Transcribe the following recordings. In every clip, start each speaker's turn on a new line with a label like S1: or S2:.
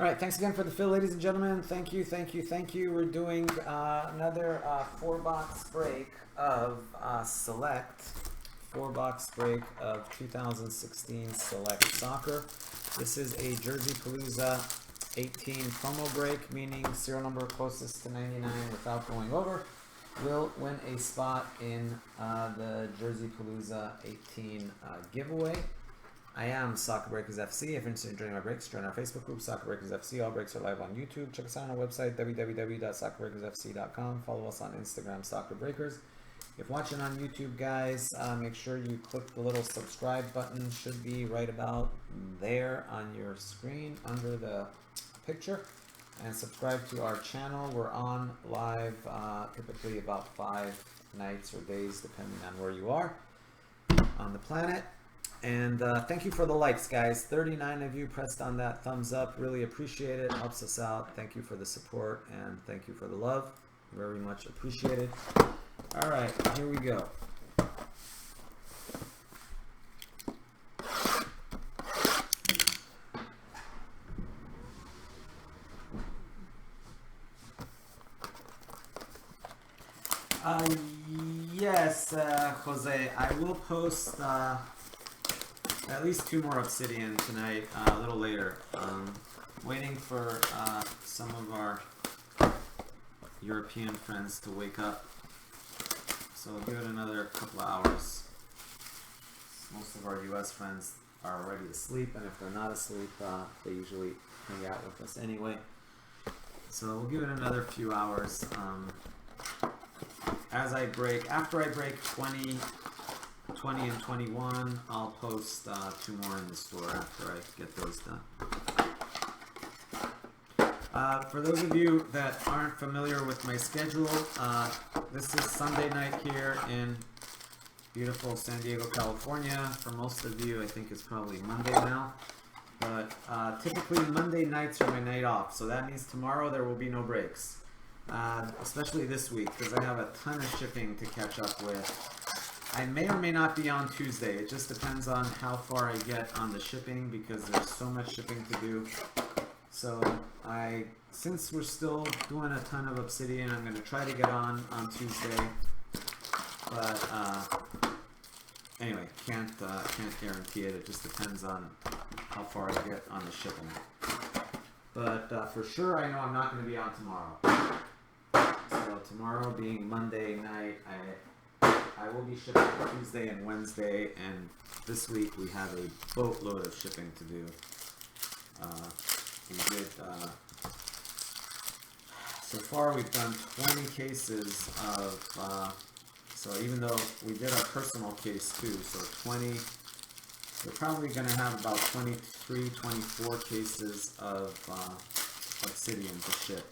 S1: All right, thanks again for the fill, ladies and gentlemen. Thank you, thank you, thank you. We're doing another four-box break of Select. Four-box break of 2016 Select Soccer. This is a Jerseypalooza 18 promo break, meaning serial number closest to 99 without going over will win a spot in the Jerseypalooza 18 giveaway. I am Soccer Breakers FC. If you're interested in joining my breaks, join our Facebook group, Soccer Breakers FC. All breaks are live on YouTube. Check us out on our website, www.soccerbreakersfc.com. Follow us on Instagram, Soccer Breakers. If watching on YouTube, guys, make sure you click the little subscribe button. Should be right about there on your screen under the picture. And subscribe to our channel. We're on live typically about 5 nights or days, depending on where you are on the planet. And thank you for the likes, guys. 39 of you pressed on that thumbs up. Really appreciate it. Helps us out. Thank you for the support and thank you for the love. Very much appreciated. All right, here we go. Yes, Jose, I will post at least 2 more Obsidian tonight, a little later. Waiting for some of our European friends to wake up. So we'll give it another couple of hours. Most of our US friends are already asleep, and if they're not asleep, they usually hang out with us anyway. So we'll give it another few hours. After I break 20 and 21, I'll post 2 more in the store after I get those done. For those of you that aren't familiar with my schedule, this is Sunday night here in beautiful San Diego, California. For most of you, I think it's probably Monday now. But typically Monday nights are my night off, so that means tomorrow there will be no breaks. Especially this week, because I have a ton of shipping to catch up with. I may or may not be on Tuesday. It just depends on how far I get on the shipping, because there's so much shipping to do. So since we're still doing a ton of Obsidian, I'm going to try to get on Tuesday. But anyway, can't guarantee it. It just depends on how far I get on the shipping. But for sure, I know I'm not going to be on tomorrow. So tomorrow being Monday night, I will be shipping Tuesday and Wednesday, and this week we have a boatload of shipping to do. So far we've done 20 cases of, so even though we did our personal case too, so 20, we're probably going to have about 23, 24 cases of Obsidian to ship.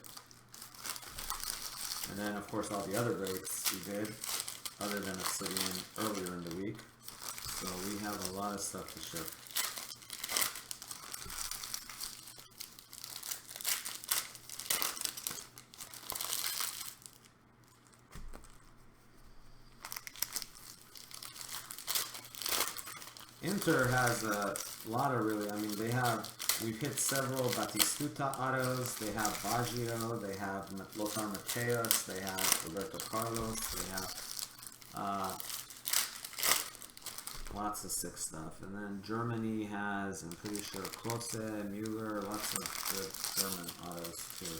S1: And then of course all the other breaks we did, other than Obsidian, earlier in the week. So we have a lot of stuff to ship. Inter has a lot of we've hit several Batistuta autos, they have Baggio, they have Lothar Matthäus, they have Roberto Carlos, they have lots of sick stuff. And then Germany has, I'm pretty sure, Klose, Müller, lots of good German autos too.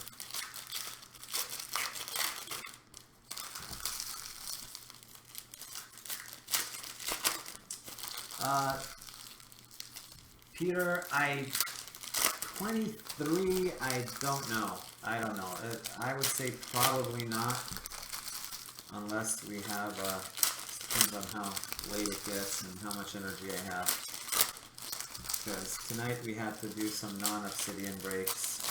S1: Peter, 23, I don't know. I don't know. I would say probably not, unless we have, depends on how late it gets and how much energy I have. Because tonight we had to do some non-Obsidian breaks,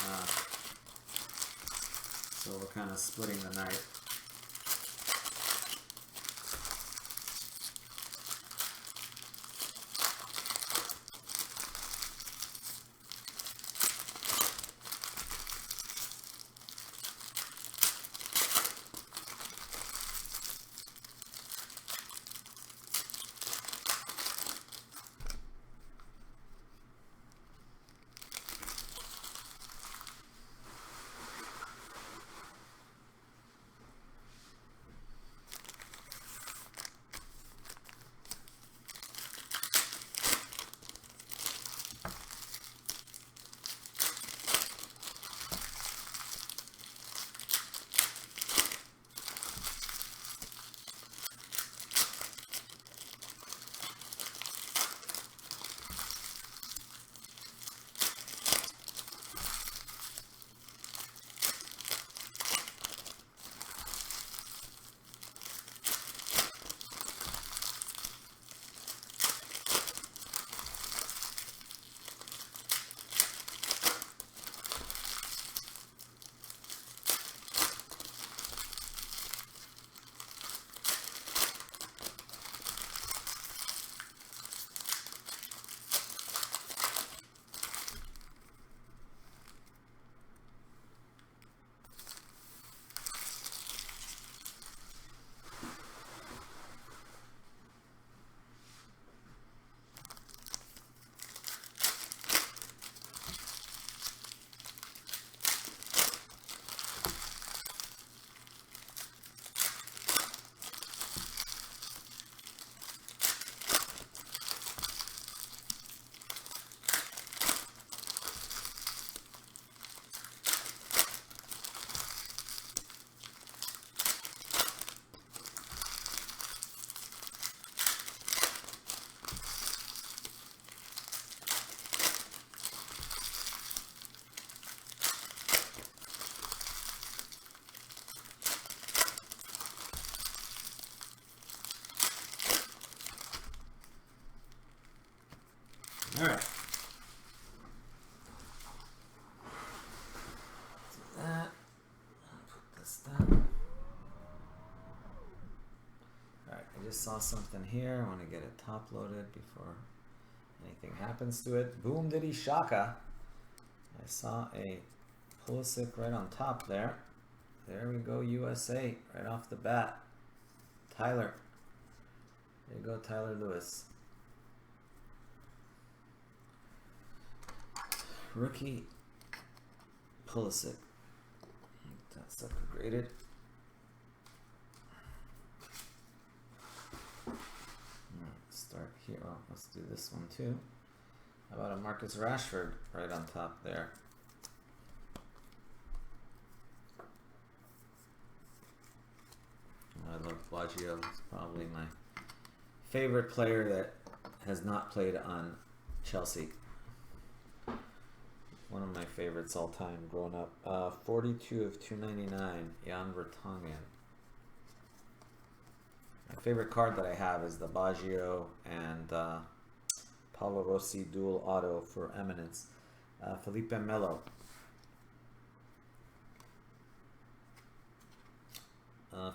S1: so we're kind of splitting the night. just saw something here. I want to get it top loaded before anything happens to it. Boom diddy shaka. I saw a Pulisic right on top there. There we go, USA, right off the bat. Tyler. There you go, Tyler Lewis. Rookie Pulisic. That's upgraded. Start here. Oh, let's do this one too. How about a Marcus Rashford right on top there? I love Baggio. He's probably my favorite player that has not played on Chelsea. One of my favorites all time growing up. 42 of 299, Jan Vertonghen. My favorite card that I have is the Baggio and Paolo Rossi dual auto for Eminence. Felipe Melo.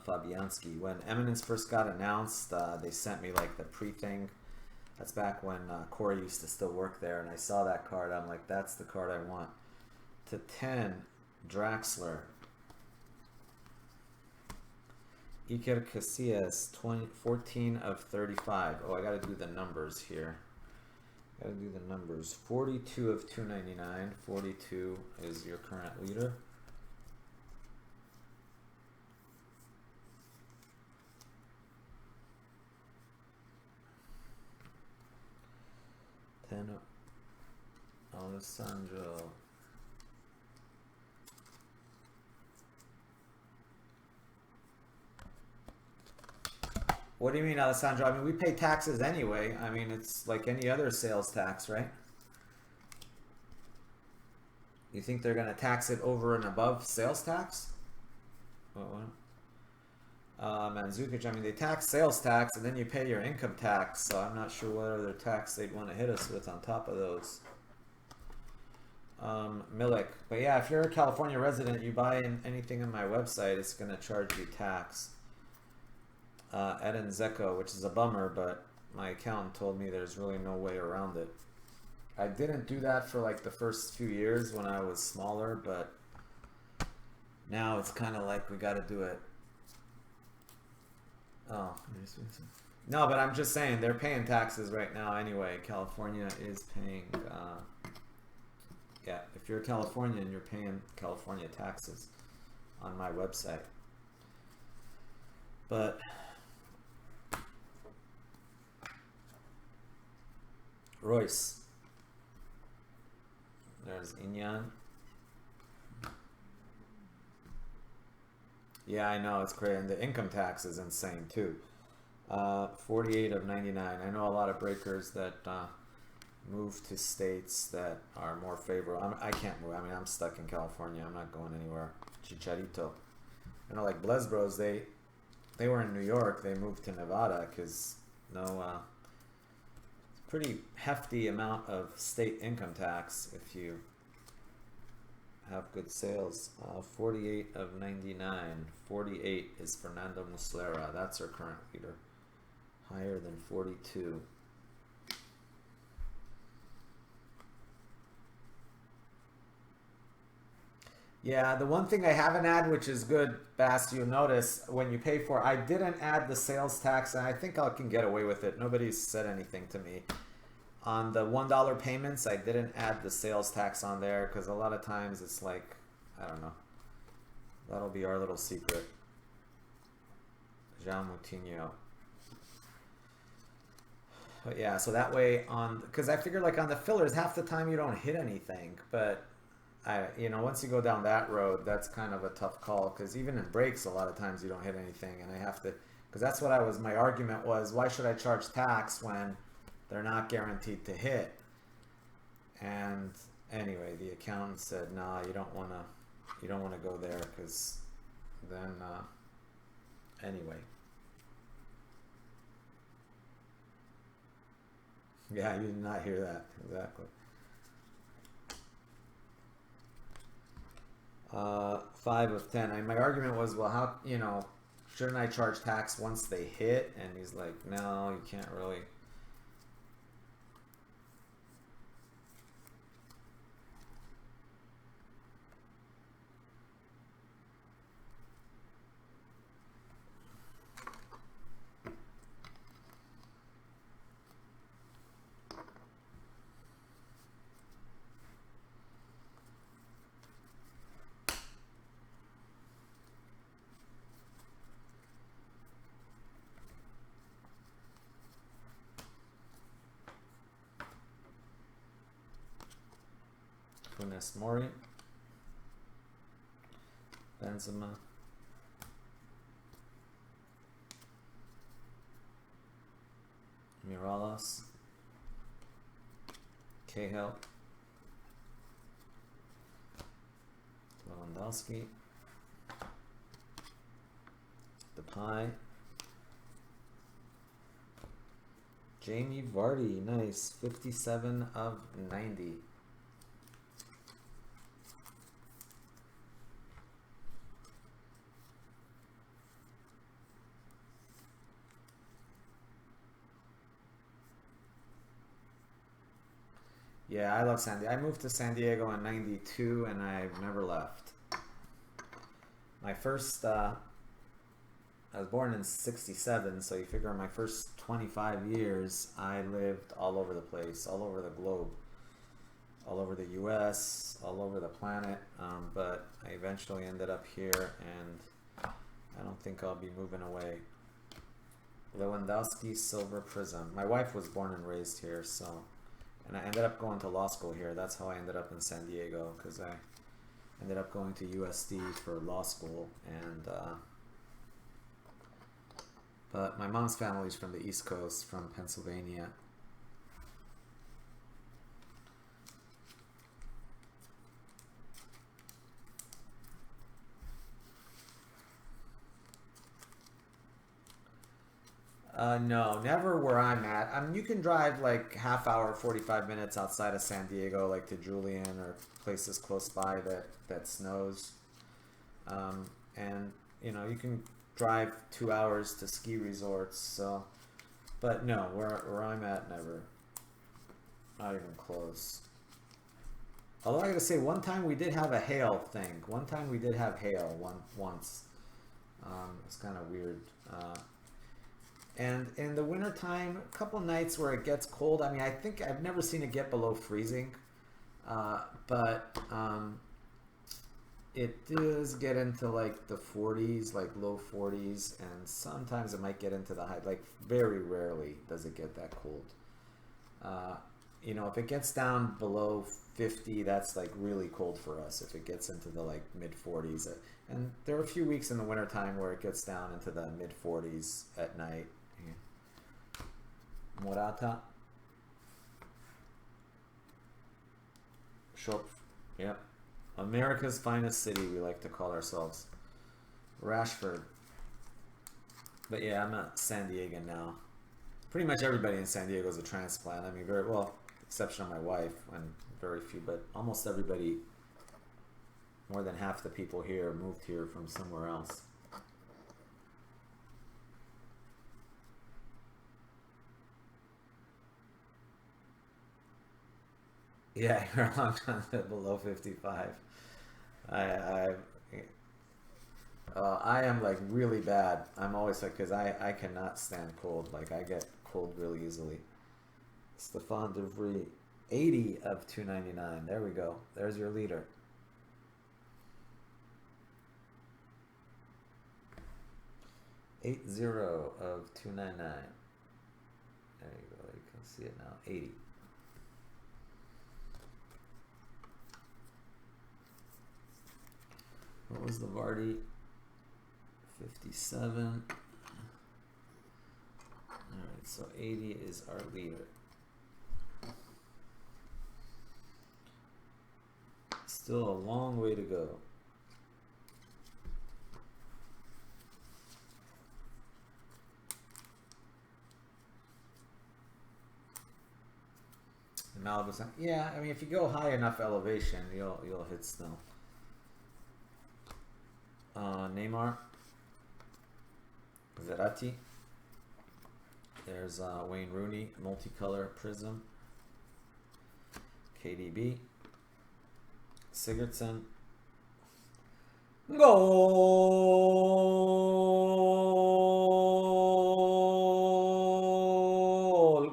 S1: Fabianski. When Eminence first got announced, they sent me like the pre-thing. That's back when Corey used to still work there, and I saw that card. I'm like, that's the card I want. To 10, Draxler. Iker Casillas, 14 of 35. Oh, I got to do the numbers here. Got to do the numbers. 42 of 299. 42 is your current leader. Alessandro. What do you mean, Alessandro? I mean, we pay taxes anyway. I mean, it's like any other sales tax, right? You think they're going to tax it over and above sales tax? Mandzukic, I mean, they tax sales tax and then you pay your income tax, so I'm not sure what other tax they'd want to hit us with on top of those. Milik, but yeah, if you're a California resident, you buy anything on my website, it's going to charge you tax. Eden Zeko, which is a bummer, but my accountant told me there's really no way around it. I didn't do that for like the first few years when I was smaller, but now it's kind of like we got to do it. Oh, no, but I'm just saying they're paying taxes right now anyway. California is paying, yeah, if you're a Californian, you're paying California taxes on my website. But Royce, there's Inyan. Yeah, I know, it's crazy. And the income tax is insane too. 48 of 99. I know a lot of breakers that move to states that are more favorable. I can't move. I mean, I'm stuck in California. I'm not going anywhere. Chicharito. You know, like Blez Bros, they were in New York. They moved to Nevada because pretty hefty amount of state income tax if you have good sales. 48 of 99. 48 is Fernando Muslera. That's our current leader. Higher than 42. Yeah, the one thing I haven't had, which is good, Bass, you'll notice when you pay for, I didn't add the sales tax, and I think I can get away with it. Nobody's said anything to me. On the $1 payments, I didn't add the sales tax on there because a lot of times it's like, I don't know. That'll be our little secret. Jean Moutinho. But yeah, so that way on, because I figure like on the fillers, half the time you don't hit anything, but once you go down that road, that's kind of a tough call because even in breaks, a lot of times you don't hit anything, and I have to, because that's what my argument was, why should I charge tax when they're not guaranteed to hit? And anyway, the accountant said, nah, you don't want to go there because then, anyway. Yeah, you did not hear that, exactly. 5 of 10. My argument was, well, how, shouldn't I charge tax once they hit? And he's like, no, you can't really. Funes Mori, Benzema, Miralas, Cahill, Lewandowski, Depay, Jamie Vardy, nice, 57 of 90. Yeah, I love San Diego. I moved to San Diego in '92, and I've never left. My first, I was born in '67, so you figure my first 25 years, I lived all over the place, all over the globe, all over the U.S., all over the planet. But I eventually ended up here, and I don't think I'll be moving away. Lewandowski, Silver Prism. My wife was born and raised here, so. And I ended up going to law school here. That's how I ended up in San Diego, because I ended up going to USD for law school. And but my mom's family's from the East Coast, from Pennsylvania. No, never where I'm at. I mean, you can drive like half hour, 45 minutes outside of San Diego, like to Julian or places close by that snows. And, you know, you can drive 2 hours to ski resorts. So, but no, where I'm at, never. Not even close. Although I gotta say, one time we did have a hail thing. One time we did have hail once. It's kind of weird. And in the wintertime, a couple nights where it gets cold. I mean, I think I've never seen it get below freezing, but it does get into like the 40s, like low 40s, and sometimes it might get into the high. Like very rarely does it get that cold. You know, if it gets down below 50, that's like really cold for us. If it gets into the like mid 40s, and there are a few weeks in the wintertime where it gets down into the mid 40s at night. Morata. Shop. Yep. America's finest city, we like to call ourselves. Rashford. But yeah, I'm a San Diegan now. Pretty much everybody in San Diego is a transplant. I mean, very well, exception of my wife, and very few, but almost everybody, more than half the people here moved here from somewhere else. Yeah, you're a long time below 55. I I am like really bad. I'm always like, because I cannot stand cold. Like I get cold really easily. Stefan De Vries, 80 of 299. There we go. There's your leader. Eight zero of 299. There you go. You can see it now. 80. What was the Vardy? 57. Alright, so 80 is our leader. Still a long way to go. And Malibu, yeah, I mean, if you go high enough elevation, you'll hit snow. Neymar. Verratti. There's Wayne Rooney, multicolor prism. KDB. Sigurdsson. Goal!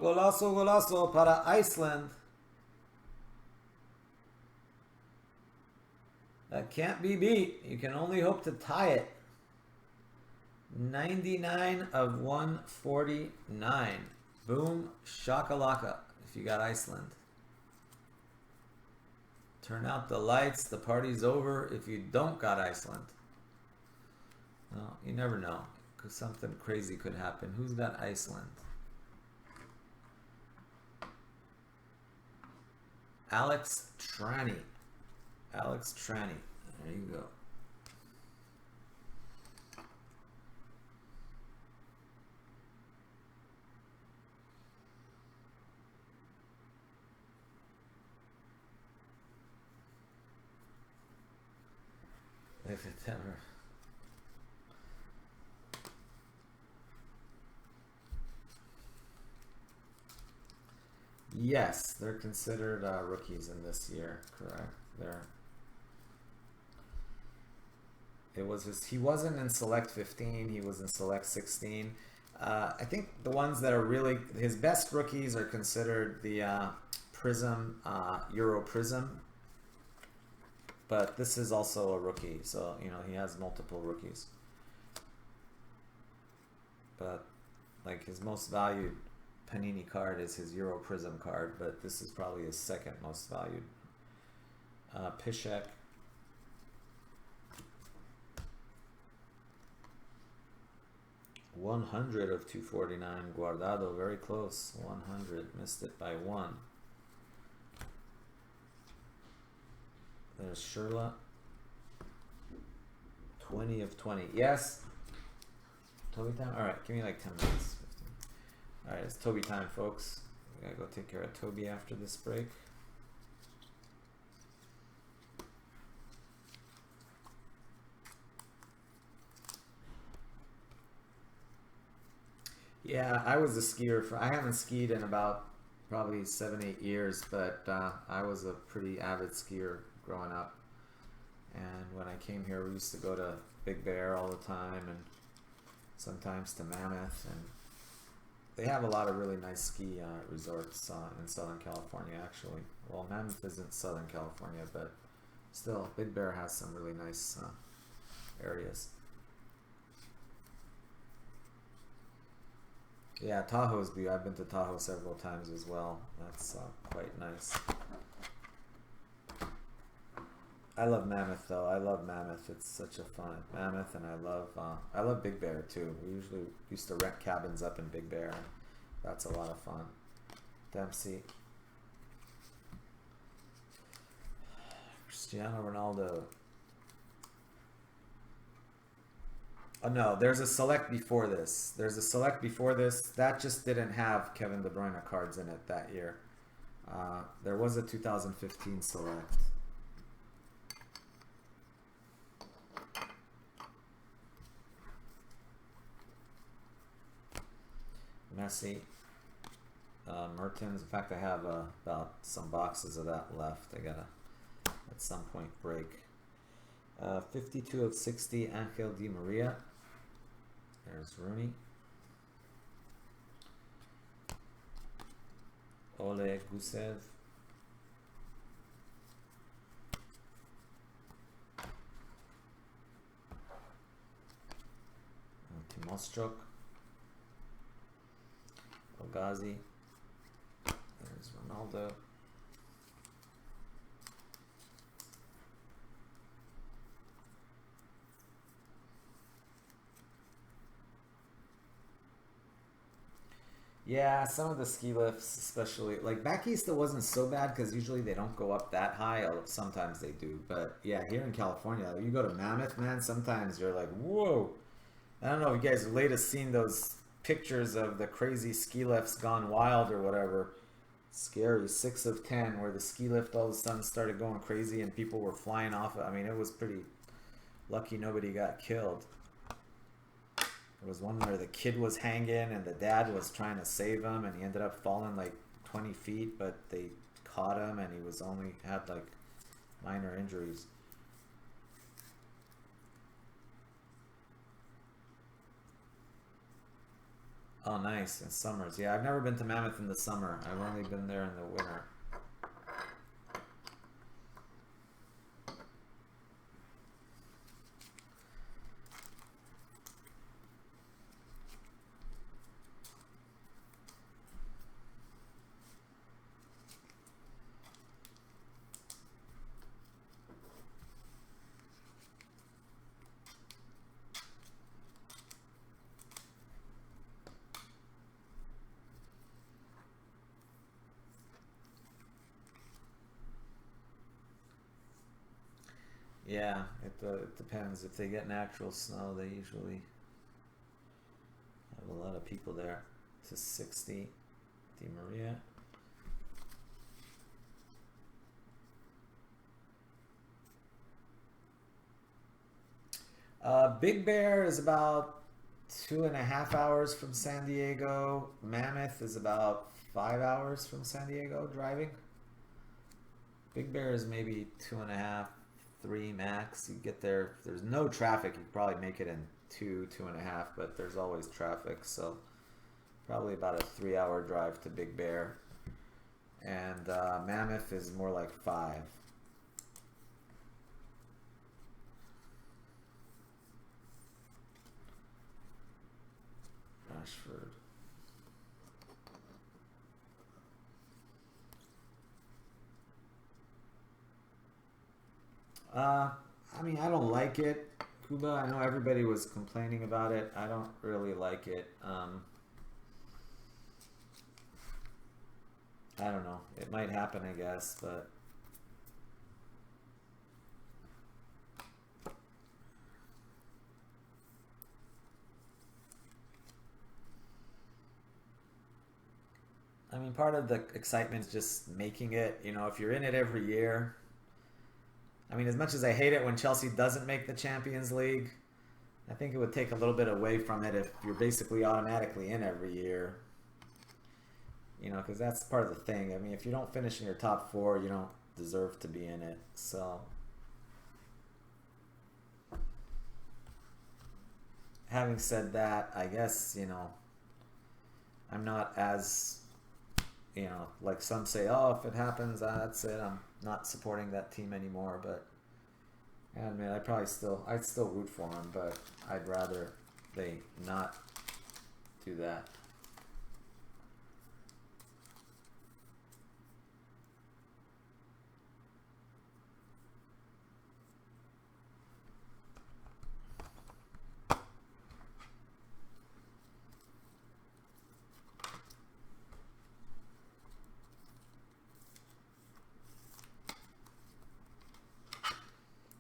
S1: Golazo, golazo para Iceland. That can't be beat. You can only hope to tie it. 99 of 149. Boom, shakalaka, if you got Iceland. Turn out the lights, the party's over if you don't got Iceland. Well, you never know, because something crazy could happen. Who's got Iceland? Alex Tranny. Alex Tranny. There you go. If it's ever. Yes, they're considered rookies in this year, correct? It was he wasn't in Select 15, he was in Select 16. I think the ones that are really, his best rookies are considered the Prism, Euro Prism. But this is also a rookie, so, you know, he has multiple rookies. But, like, his most valued Panini card is his Euro Prism card, but this is probably his second most valued. Piszczek. $100 of 249. Guardado, very close. 100. Missed it by 1. There's Sherla. 20 of 20. Yes. Toby time? Alright, give me like 10 minutes. 15. Alright, it's Toby time, folks. We gotta go take care of Toby after this break. Yeah, I was a skier. I haven't skied in about probably 7-8 years, but I was a pretty avid skier growing up. And when I came here, we used to go to Big Bear all the time, and sometimes to Mammoth. And they have a lot of really nice ski resorts in Southern California, actually. Well, Mammoth isn't Southern California, but still, Big Bear has some really nice areas. Yeah, Tahoe's beautiful. I've been to Tahoe several times as well. That's quite nice. I love Mammoth though. I love Mammoth. It's such a fun Mammoth, and I love Big Bear too. We usually used to rent cabins up in Big Bear. And that's a lot of fun. Dempsey. Cristiano Ronaldo. Oh no, there's a select before this. There's a select before this. That just didn't have Kevin De Bruyne cards in it that year. There was a 2015 select. Messi. Mertens. In fact, I have about some boxes of that left. I gotta at some point break. 52 of 60, Angel Di Maria. There's Rooney. Ole Gusev. Timostruk. Ogazi. There's Ronaldo. Yeah, some of the ski lifts, especially like back east, it wasn't so bad because usually they don't go up that high. Sometimes they do, but yeah, here in California, you go to Mammoth, man. Sometimes you're like, whoa! I don't know if you guys have latest seen those pictures of the crazy ski lifts gone wild or whatever. Scary. 6 of 10, where the ski lift all of a sudden started going crazy and people were flying off. I mean, it was pretty lucky nobody got killed. There was one where the kid was hanging and the dad was trying to save him, and he ended up falling like 20 feet, but they caught him, and he was only had like minor injuries. Oh, nice. In summers. Yeah, I've never been to Mammoth in the summer. I've only been there in the winter. Yeah, it depends. If they get natural snow, they usually have a lot of people there. This is 60, Di Maria. Big Bear is about 2.5 hours from San Diego. Mammoth is about 5 hours from San Diego driving. Big Bear is maybe 2.5, 3 max. You get there. If there's no traffic, you could probably make it in 2.5, but there's always traffic, so probably about a 3-hour drive to Big Bear. And Mammoth is more like 5. Ashford. I mean, I don't like it, Cuba. I know everybody was complaining about it. I don't really like it. I don't know. It might happen, I guess, but I mean, part of the excitement is just making it. You know, if you're in it every year, I mean, as much as I hate it when Chelsea doesn't make the Champions League, I think it would take a little bit away from it if you're basically automatically in every year. You know, because that's part of the thing. I mean, if you don't finish in your top 4, you don't deserve to be in it. So, having said that, I guess, you know, I'm not as, you know, like some say, oh, if it happens, that's it. I'm not supporting that team anymore. But, yeah, I mean, I'd still root for them, but I'd rather they not do that.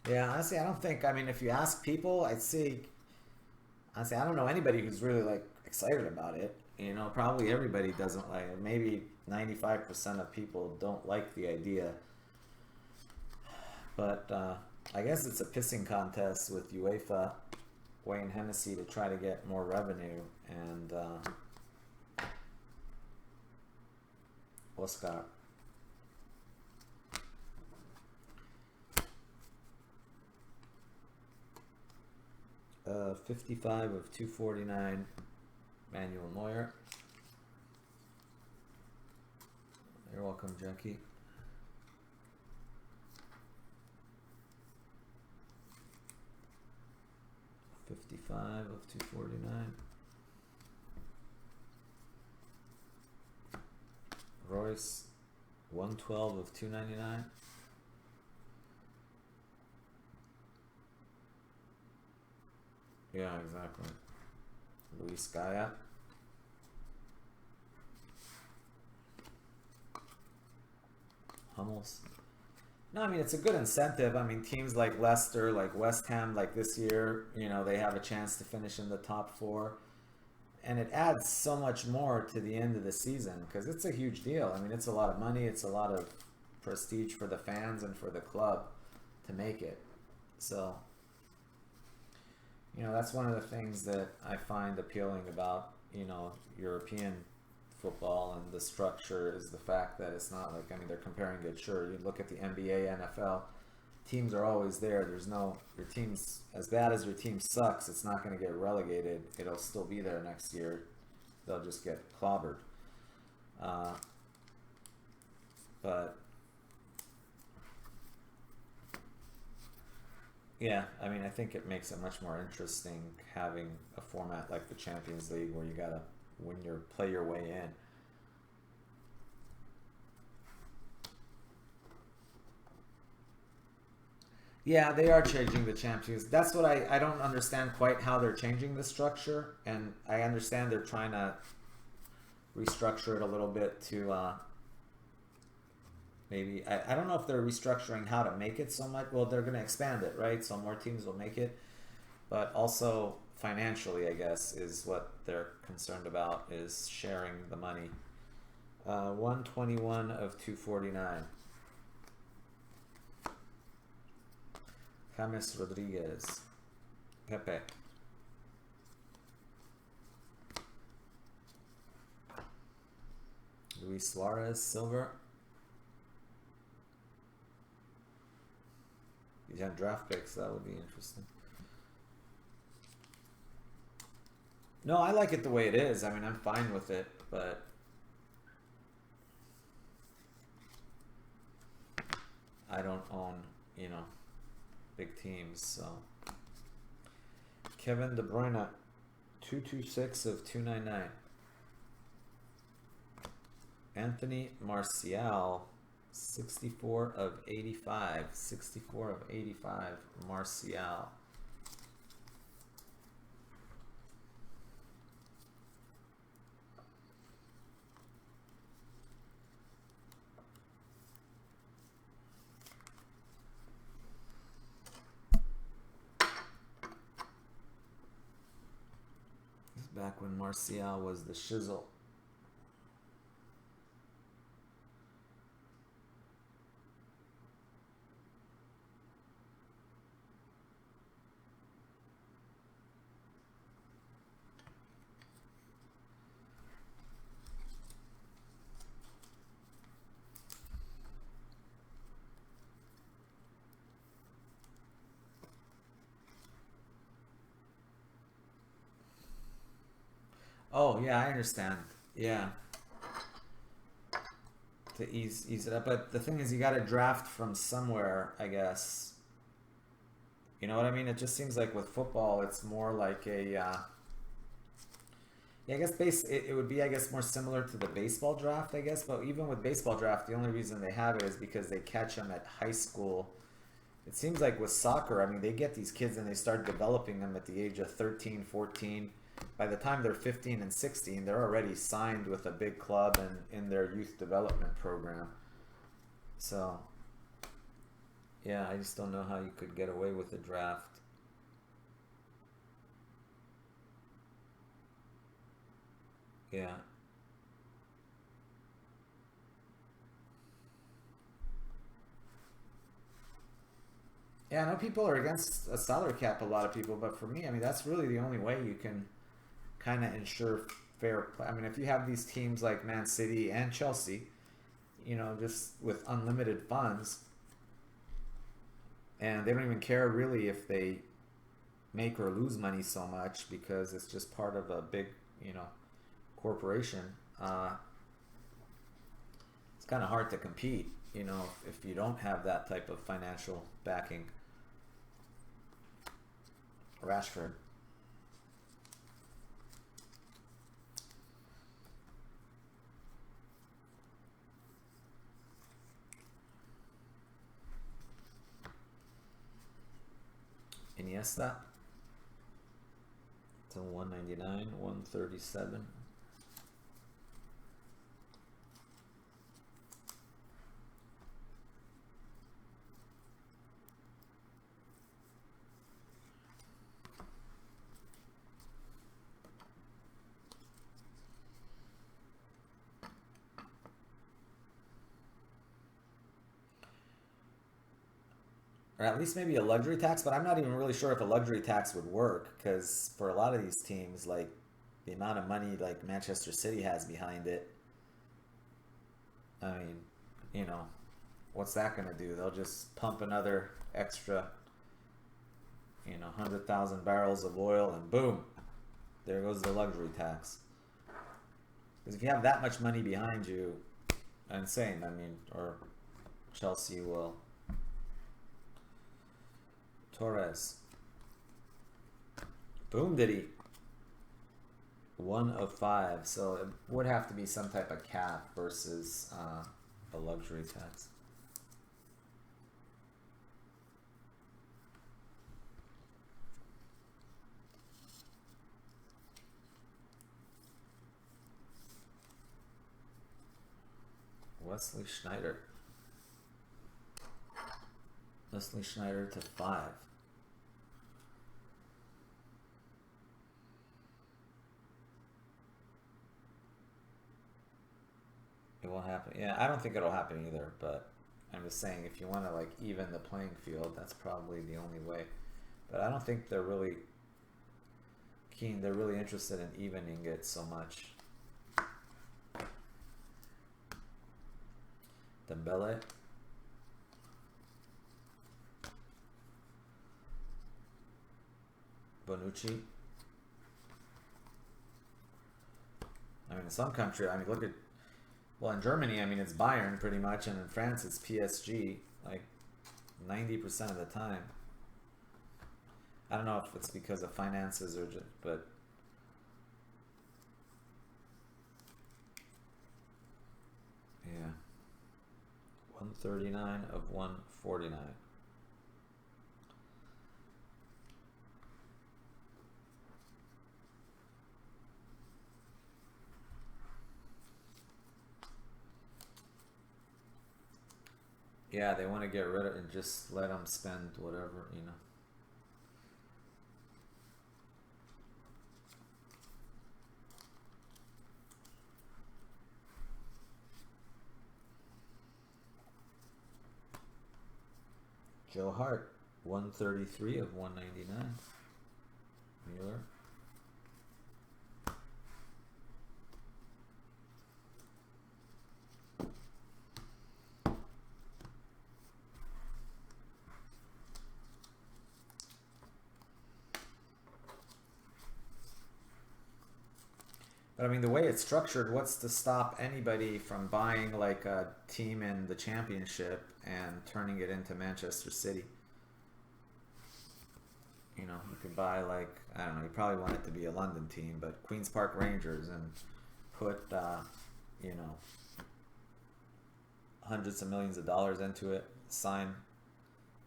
S1: Yeah, honestly, I don't think. I mean, if you ask people, I'd say honestly, I don't know anybody who's really like excited about it. You know, probably everybody doesn't like it. Maybe 95% of people don't like the idea. But I guess it's a pissing contest with UEFA, Wayne Hennessy, to try to get more revenue, and Oscar. 55 of 249, Manuel Neuer. You're welcome, Jackie. $55 of 249. Royce, 112 of 299. Yeah, exactly. Luis Gaia. Hummels. No, I mean, it's a good incentive. I mean, teams like Leicester, like West Ham, like this year, you know, they have a chance to finish in the top 4. And it adds so much more to the end of the season because it's a huge deal. I mean, it's a lot of money. It's a lot of prestige for the fans and for the club to make it. So, That's one of the things that I find appealing about, European football and the structure is the fact that it's not like, they're comparing it. Sure, you look at the NBA, NFL, teams are always there. There's no, your team's, as bad as your team sucks, it's not going to get relegated. It'll still be there next year. They'll just get clobbered. But yeah, I think it makes it much more interesting having a format like the Champions League where you gotta play your way in. Yeah, they are changing the Champions. That's what I don't understand quite how they're changing the structure, and I understand they're trying to restructure it a little bit to maybe I don't know if they're restructuring how to make it so much. Well, they're going to expand it, right? So more teams will make it, but also financially, I guess, is what they're concerned about, is sharing the money. 121 of 249. James Rodriguez. Pepe. Luis Suarez, silver. These have draft picks, that would be interesting. No, I like it the way it is. I'm fine with it, but I don't own, big teams, so. Kevin De Bruyne, 226 of 299. Anthony Martial, 64 of 85. 64 of 85, Martial. This is back when Martial was the shizzle. Oh yeah, I understand. Yeah, to ease it up. But the thing is, you got to draft from somewhere, I guess. You know what I mean? It just seems like with football, it's more like a. Yeah, I guess it would be, I guess, more similar to the baseball draft, I guess. But even with baseball draft, the only reason they have it is because they catch them at high school. It seems like with soccer, they get these kids and they start developing them at the age of 13, 14. By the time they're 15 and 16, they're already signed with a big club and in their youth development program. So, yeah, I just don't know how you could get away with the draft. Yeah. Yeah, I know people are against a salary cap, a lot of people, but for me, that's really the only way you can kind of ensure fair play. If you have these teams like Man City and Chelsea, just with unlimited funds, and they don't even care really if they make or lose money so much because it's just part of a big, corporation. It's kind of hard to compete, if you don't have that type of financial backing. Rashford. Iniesta to 199, 137. or at least maybe a luxury tax. But I'm not even really sure if a luxury tax would work because for a lot of these teams, like the amount of money like Manchester City has behind it, I mean, you know, what's that going to do? They'll just pump another extra, 100,000 barrels of oil, and boom, there goes the luxury tax. Because if you have that much money behind you, insane. I mean, or Chelsea will. Torres. Boom, did he? 1 of 5. So it would have to be some type of cap versus a luxury tax. Wesley Schneider. Wesley Schneider to 5. It won't happen. Yeah, I don't think it'll happen either, but I'm just saying if you want to like even the playing field, that's probably the only way. But I don't think they're really keen. They're really interested in evening it so much. Dembele. Bonucci. I mean, in some country, I mean, look at, well, in Germany, I mean, it's Bayern pretty much, and in France, it's PSG, like 90% of the time. I don't know if it's because of finances or just, but yeah. 139 of 149. Yeah, they want to get rid of it and just let them spend whatever, Joe Hart, 133 of 199. Mueller. But I mean, the way it's structured, what's to stop anybody from buying like a team in the championship and turning it into Manchester City? You could buy like, I don't know, you probably want it to be a London team, but Queen's Park Rangers, and put, hundreds of millions of dollars into it, sign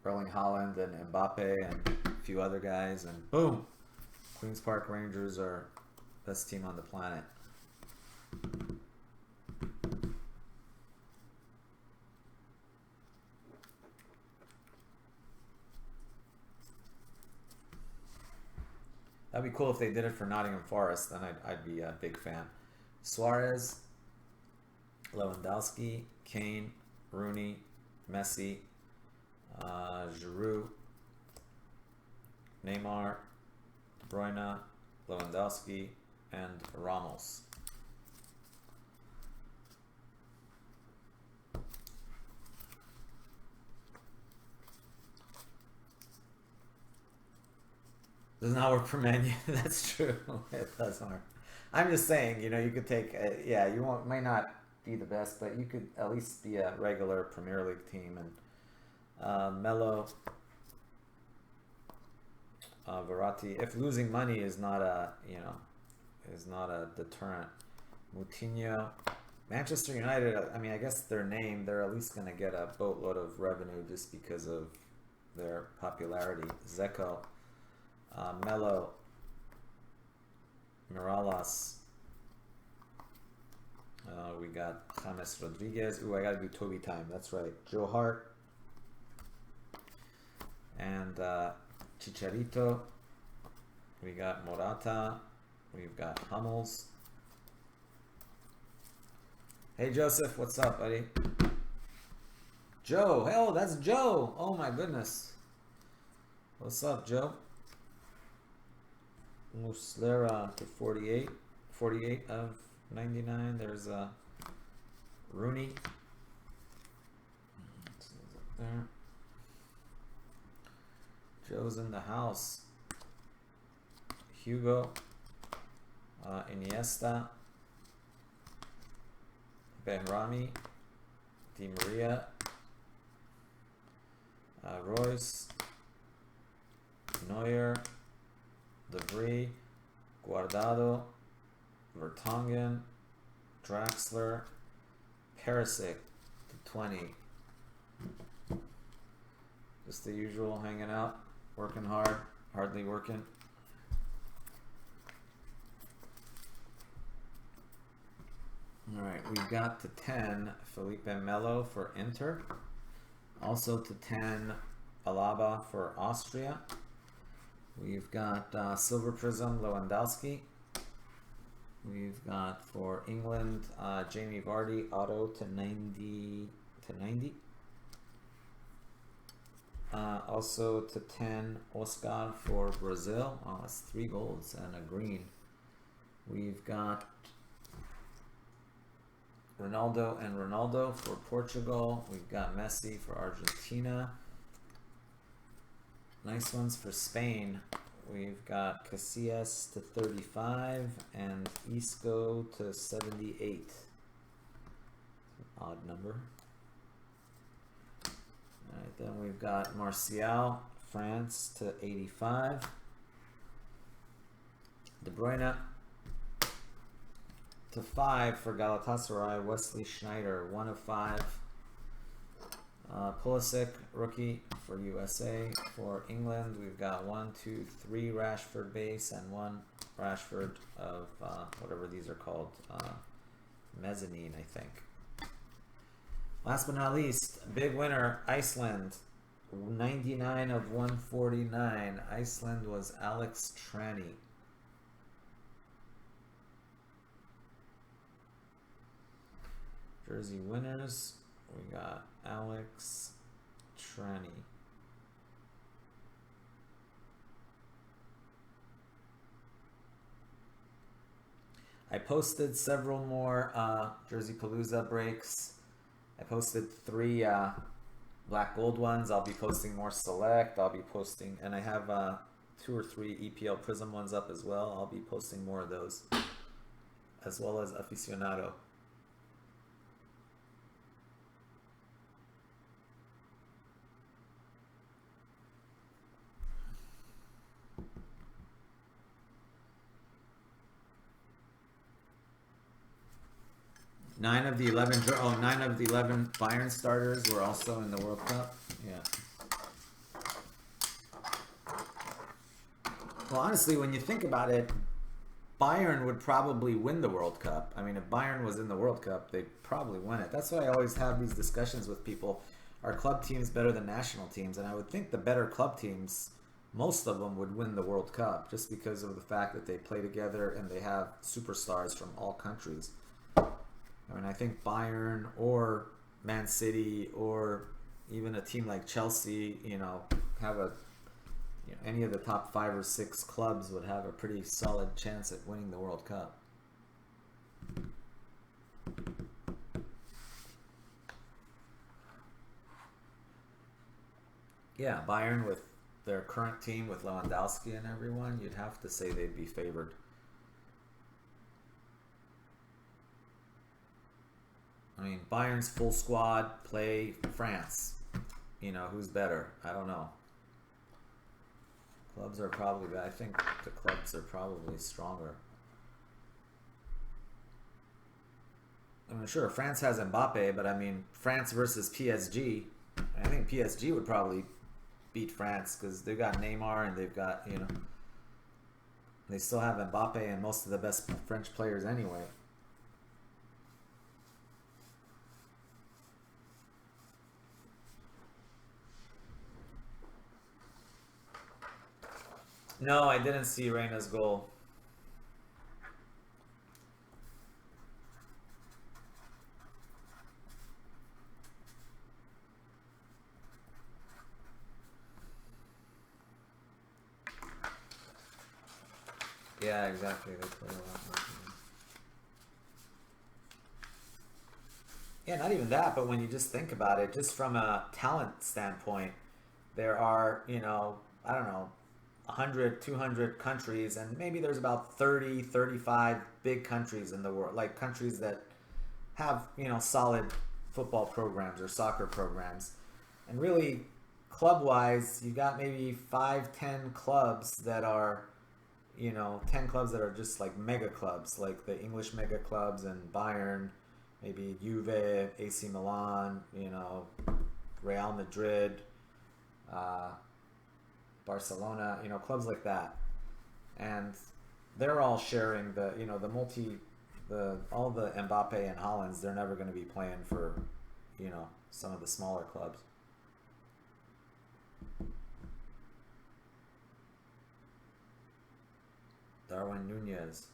S1: Erling Haaland and Mbappe and a few other guys, and boom, Queen's Park Rangers are best team on the planet. That'd be cool if they did it for Nottingham Forest. Then I'd be a big fan. Suarez, Lewandowski, Kane, Rooney, Messi, Giroud, Neymar, De Bruyne, Lewandowski, and Ramos. Does not work for Man U. That's true. It doesn't work. I'm just saying, you could take, you might not be the best, but you could at least be a regular Premier League team. And Melo, Verratti. If losing money is not a deterrent. Moutinho, Manchester United. I mean, I guess their name, they're at least going to get a boatload of revenue just because of their popularity. Zeko, Melo, Morales. We got James Rodriguez. Ooh, I got to do Toby time. That's right. Joe Hart and Chicharito. We got Morata. We've got Hummels. Hey Joseph, what's up, buddy? Joe, hell, that's Joe. Oh my goodness. What's up, Joe? Muslera to 48. 48 of 99. There's Rooney. Up there. Joe's in the house. Hugo. Iniesta. Ben Rami. Di Maria. Royce. Neuer. Debris. Guardado. Vertonghen. Draxler. Perisic to 20. Just the usual, hanging out, working hard, hardly working. Alright, we've got to 10 Felipe Melo for Inter. Also to 10 Alaba for Austria. We've got Silver Prism Lewandowski. We've got for England Jamie Vardy auto to 90 to 90. Also to 10 Oscar for Brazil. Oh, that's 3 golds and a green. We've got Ronaldo and Ronaldo for Portugal. We've got Messi for Argentina. Nice ones for Spain. We've got Casillas to 35 and Isco to 78. Odd number. Alright, then we've got Martial, France to 85. De Bruyne to 5 for Galatasaray, Wesley Schneider, 1 of 5. Pulisic, rookie for USA. For England, we've got 1, 2, 3 Rashford base and 1 Rashford of whatever these are called, mezzanine, I think. Last but not least, big winner, Iceland, 99 of 149. Iceland was Alex Tranny. Jersey winners, we got Alex Tranny. I posted several more Jerseypalooza breaks. I posted 3 black gold ones. I'll be posting more select. I'll be posting, and I have 2 or 3 EPL Prism ones up as well. I'll be posting more of those, as well as aficionado. Nine of the 11 Bayern starters were also in the World Cup. Yeah. Well, honestly, when you think about it, Bayern would probably win the World Cup. I mean, if Bayern was in the World Cup, they'd probably win it. That's why I always have these discussions with people. Are club teams better than national teams? And I would think the better club teams, most of them would win the World Cup just because of the fact that they play together and they have superstars from all countries. I mean, I think Bayern or Man City or even a team like Chelsea, have any of the top 5 or 6 clubs would have a pretty solid chance at winning the World Cup. Yeah, Bayern with their current team with Lewandowski and everyone, you'd have to say they'd be favored. I mean, Bayern's full squad play France. Who's better? I don't know. Clubs are probably, I think the clubs are probably stronger. I mean, sure, France has Mbappe, but I mean, France versus PSG, I think PSG would probably beat France because they've got Neymar and they've got, they still have Mbappe and most of the best French players anyway. No, I didn't see Reyna's goal. Yeah, exactly. They play a lot more games. Yeah, not even that, but when you just think about it, just from a talent standpoint, there are, I don't know, 100, 200 countries, and maybe there's about 30, 35 big countries in the world, like countries that have, solid football programs or soccer programs. And really, club wise, you got maybe 5, 10 clubs that are, 10 clubs that are just like mega clubs, like the English mega clubs and Bayern, maybe Juve, AC Milan, Real Madrid, uh, Barcelona, clubs like that. And they're all sharing all the Mbappe and Hollands, they're never going to be playing for, some of the smaller clubs. Darwin Nunez.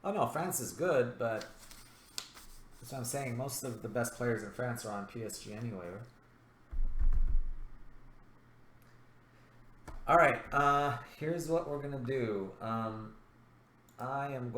S1: Oh no, France is good, but that's what I'm saying. Most of the best players in France are on PSG anyway. Right? All right, here's what we're gonna do. I am